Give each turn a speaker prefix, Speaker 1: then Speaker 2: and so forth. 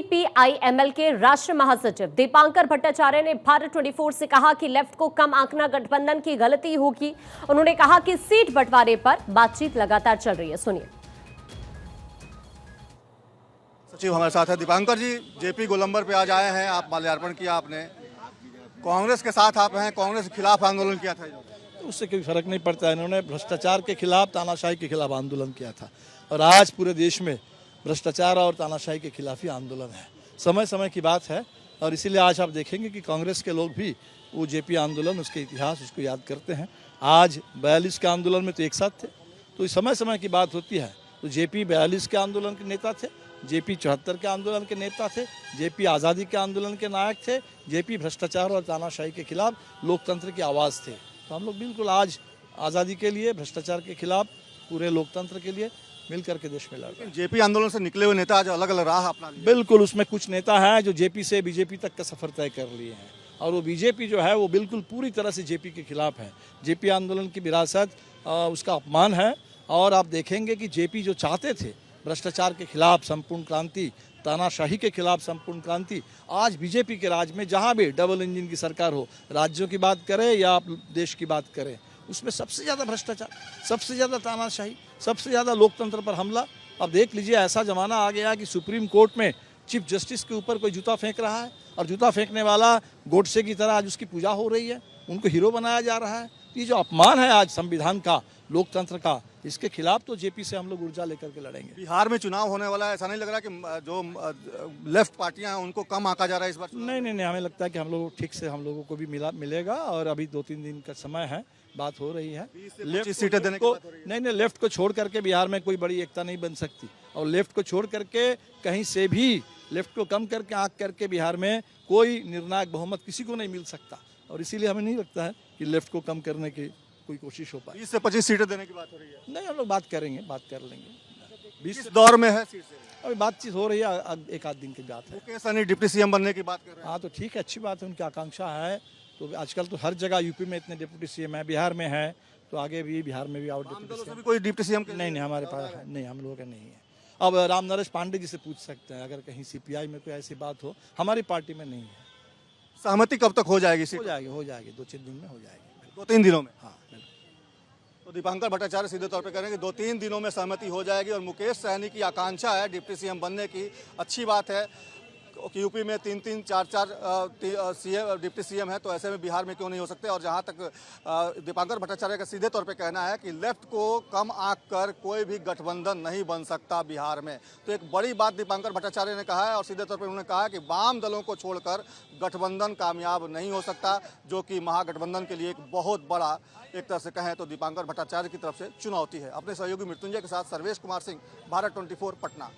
Speaker 1: CPIML के राष्ट्रीय महासचिव दीपांकर भट्टाचार्य ने भारत 24 से कहा कि लेफ्ट को कम आंकना गठबंधन की गलती होगी। उन्होंने कहा कि सीट बंटवारे पर बातचीत लगातार चल रही है। सुनिए।
Speaker 2: सचिव हमारे साथ है दीपांकर जी। जेपी गोलंबर पे आज आए हैं, आप माल्यार्पण किया आपने, कांग्रेस के साथ आप हैं, कांग्रेस के खिलाफ आंदोलन किया था।
Speaker 3: तो उससे कोई फर्क नहीं पड़ता। इन्होंने भ्रष्टाचार के खिलाफ, तानाशाही के खिलाफ आंदोलन किया था और आज पूरे देश में भ्रष्टाचार और तानाशाही के खिलाफ ही आंदोलन है। समय समय की बात है और इसीलिए आज आप देखेंगे कि कांग्रेस के लोग भी वो जेपी आंदोलन, उसके इतिहास, उसको याद करते हैं। आज 42 के आंदोलन में तो एक साथ थे, तो समय समय की बात होती है। तो जेपी 42 के आंदोलन के नेता थे, जेपी 74 के आंदोलन के नेता थे, जेपी आज़ादी के आंदोलन के नायक थे, जेपी भ्रष्टाचार और तानाशाही के खिलाफ लोकतंत्र की आवाज़ थे। तो हम लोग बिल्कुल आज आज़ादी के लिए, भ्रष्टाचार के खिलाफ, पूरे लोकतंत्र के लिए मिलकर के देश में लड़ रहे हैं।
Speaker 2: जेपी आंदोलन से निकले हुए नेता आज अलग अलग राह अपना लिए।
Speaker 3: बिल्कुल, उसमें कुछ नेता हैं जो जेपी से बीजेपी तक का सफर तय कर लिए हैं और वो बीजेपी जो है वो बिल्कुल पूरी तरह से जेपी के खिलाफ है। जेपी आंदोलन की विरासत, उसका अपमान है। और आप देखेंगे कि जेपी जो चाहते थे भ्रष्टाचार के खिलाफ संपूर्ण क्रांति, तानाशाही के खिलाफ संपूर्ण क्रांति, आज बीजेपी के राज में जहां भी डबल इंजन की सरकार हो, राज्यों की बात करें या आप देश की बात करें, उसमें सबसे ज़्यादा भ्रष्टाचार, सबसे ज़्यादा तानाशाही, सबसे ज़्यादा लोकतंत्र पर हमला। अब देख लीजिए, ऐसा ज़माना आ गया कि सुप्रीम कोर्ट में चीफ जस्टिस के ऊपर कोई जूता फेंक रहा है और जूता फेंकने वाला गोडसे की तरह आज उसकी पूजा हो रही है, उनको हीरो बनाया जा रहा है। ये जो अपमान है आज संविधान का, लोकतंत्र का, इसके खिलाफ तो जेपी से हम लोग ऊर्जा लेकर के लड़ेंगे।
Speaker 2: बिहार में चुनाव होने वाला है, ऐसा नहीं लग रहा कि जो लेफ्ट पार्टियां हैं उनको कम आंका जा रहा है इस बार?
Speaker 3: नहीं, हमें लगता है कि हम लोग ठीक से, हम लोगों को भी मिलेगा और अभी 2-3 दिन का समय है, बात हो रही है।
Speaker 2: लेफ्ट सीटें देने को
Speaker 3: नहीं, लेफ्ट को छोड़ करके बिहार में कोई बड़ी एकता नहीं बन सकती और लेफ्ट को छोड़ करके कहीं से भी लेफ्ट को कम करके आंक करके बिहार में कोई निर्णायक बहुमत किसी को नहीं मिल सकता और इसीलिए हमें नहीं लगता है कि लेफ्ट को कम करने की कोई कोशिश हो पाए।
Speaker 2: 20 से 25 सीटें देने की बात हो रही है।
Speaker 3: नहीं, हम लोग बात करेंगे, बात कर लेंगे।
Speaker 2: 20 दौर में है सीट से
Speaker 3: अभी बातचीत हो रही है, एक आध दिन की बात है।
Speaker 2: मुकेश सहनी डिप्टी सीएम बनने की बात कर रहे हैं।
Speaker 3: हाँ, तो ठीक है, अच्छी बात है, उनकी आकांक्षा है। तो आजकल तो हर जगह यूपी में इतने डिप्टी सीएम है, बिहार में है, तो आगे भी बिहार में भी और डिप्टी सीएम।
Speaker 2: कोई डिप्टी सीएम
Speaker 3: नहीं, हमारे पास नहीं, हम लोगों का नहीं है। अब राम नरेश पांडे जी से पूछ सकते हैं, अगर कहीं सीपीआई में कोई ऐसी बात हो, हमारी पार्टी में नहीं है।
Speaker 2: सहमति कब तक हो जाएगी?
Speaker 3: हो जाएगी 2-3 दिन में हो जाएगी।
Speaker 2: 2-3 दिनों में?
Speaker 3: हाँ,
Speaker 2: तो दीपांकर भट्टाचार्य सीधे तौर पे करेंगे 2-3 दिनों में सहमति हो जाएगी। और मुकेश सहनी की आकांक्षा है डिप्टी सीएम बनने की। अच्छी बात है कि यूपी में 3-3, 4-4 सीएम, डिप्टी सीएम है, तो ऐसे में बिहार में क्यों नहीं हो सकते। और जहां तक दीपांकर भट्टाचार्य का सीधे तौर पे कहना है कि लेफ्ट को कम आंक कर कोई भी गठबंधन नहीं बन सकता बिहार में। तो एक बड़ी बात दीपांकर भट्टाचार्य ने कहा है और सीधे तौर पर उन्होंने कहा है कि वाम दलों को छोड़कर गठबंधन कामयाब नहीं हो सकता, जो कि महागठबंधन के लिए एक बहुत बड़ा, एक तरह से कहें तो दीपांकर भट्टाचार्य की तरफ से चुनौती है। अपने सहयोगी मृत्युंजय के साथ सर्वेश कुमार सिंह, भारत 24 पटना।